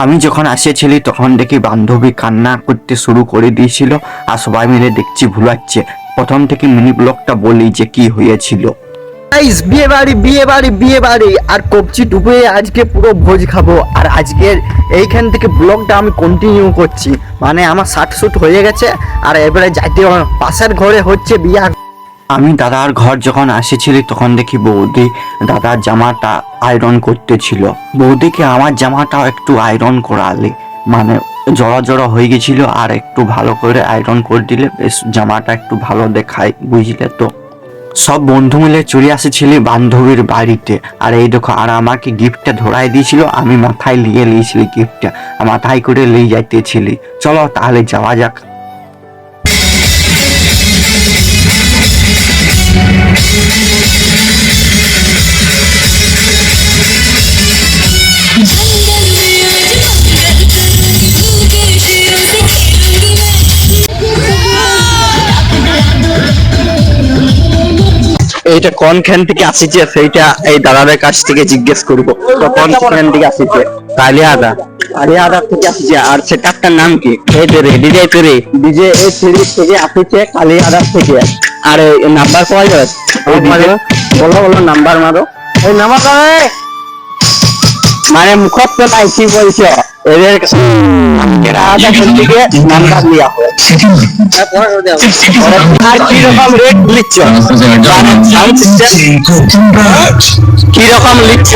আমি যখন আসেছিলি তখন দেখি বান্ধবী কান্না করতে শুরু করে দিয়েছিল আর সবাই মিলে দেখছি ভুলাচ্ছে। প্রথম থেকে মিনি ব্লগটা বলি যে কি হয়েছিল। গাইস, বিয়ে বাড়ি বিয়ে বাড়ি বিয়ে বাড়ি আর কবজি ডুবে আজকে পুরো ভোজ খাবো। আর আজকের এইখান থেকে ব্লগটা আমি কন্টিনিউ করছি, মানে আমার শুট হয়ে গেছে আর এবারে যাইতে পাশের ঘরে হচ্ছে বিয়া। আমি দাদার ঘর যখন আসেছিলি তখন দেখি বৌদি দাদার জামাটা আয়রন করতেছিল। বৌদিকে আমার জামাটাও একটু আয়রন করালে, মানে জড়া জড়া হয়ে গেছিল, আর একটু ভালো করে আয়রন করে দিলে বেশ জামাটা একটু ভালো দেখায়, বুঝলে তো। সব বন্ধু মিলে চলে আসেছিলি বান্ধবীর বাড়িতে। আর এই দেখো, আর আমাকে গিফটটা ধরাই দিয়েছিল, আমি মাথায় নিয়ে নিয়েছিলি গিফটটা, মাথায় করে নিয়ে যাইতেছিলি। চলো তাহলে যাওয়া যাক। এইটা কোনখান থেকে আসিছে সেইটা এই দাদাদের কাছ থেকে জিজ্ঞেস করবো। কোনখান থেকে আসিছে? কালিয়াদা থেকে আসিছে। আর সেটার নাম কি? এই তো রে ডিজে করে ডিজে এই সিরিজ থেকে আসিছে কালিয়াদা থেকে। আর নাম্বার পাওয়া যাবে? বলো বলো নাম্বার মারো। এই নাম্বার মানে মুখস্থ নাই, কি বলছো? এদের থেকে নাম্বার দেওয়া হয়। আর কিরকম রেট লিখছ? কিরকম লিখছ?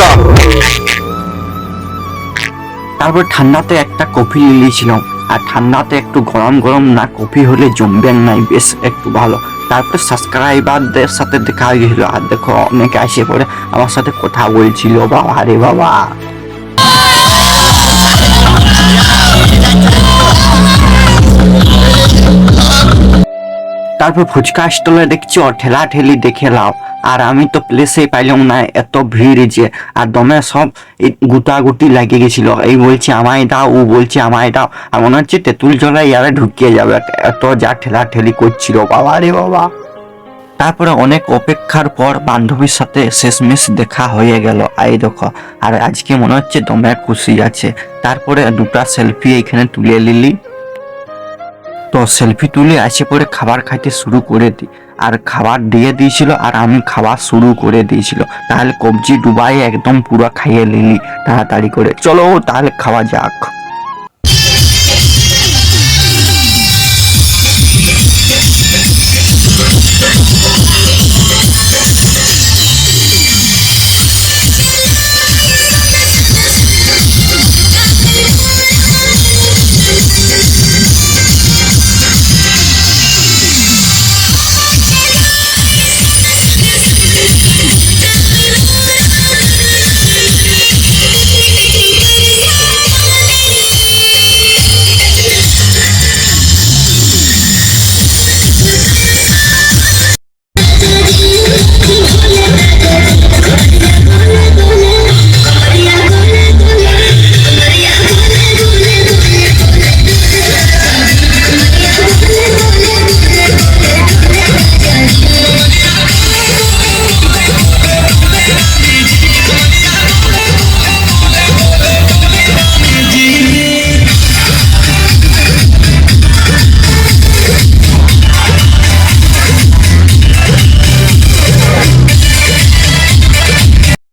তারপর ঠান্ডাতে একটা কফি নিয়েছিলাম, আর ঠান্ডাতে একটু গরম গরম না কফি হলে জমবে নাই, বেশ একটু ভালো। তারপর সাবস্ক্রাইবারদের সাথে দেখা গেছিল, আর দেখো অনেকে আসে পরে আমার সাথে কথা বলছিল। বাবা রে বাবা। তারপর ফুচকা স্টলে দেখছি ঠেলা ঠেলি দেখে লাও, আর আমি তো প্লেসে পাইলাম না, এত ভিড় যে। আর দমে সব গুটাগুটি লাগিয়ে গেছিল, এই বলছে আমায় দাও, ও বলছে আমায় দাও, আর মনে হচ্ছে তেঁতুল জলে ইয়ারে ঢুকিয়ে যাবে, এত যা ঠেলা ঠেলি করছিল। বাবা রে বাবা। তারপরে অনেক অপেক্ষার পর বান্ধবীর সাথে শেষমেশ দেখা হয়ে গেল, এই দেখো। আর আজকে মনে হচ্ছে দমে খুশি আছে। তারপরে দুটা সেলফি এখানে তুলে নিলি। তো সেলফি তুলে আসে পরে খাবার খাইতে শুরু করে দিই, আর খাবার দিয়ে দিয়েছিল আর আমি খাবার শুরু করে দিয়েছিল। তাহলে কবজি ডুবাই একদম পুরো খাইয়ে নিলি তাড়াতাড়ি করে। চলো তাহলে খাওয়া যাক।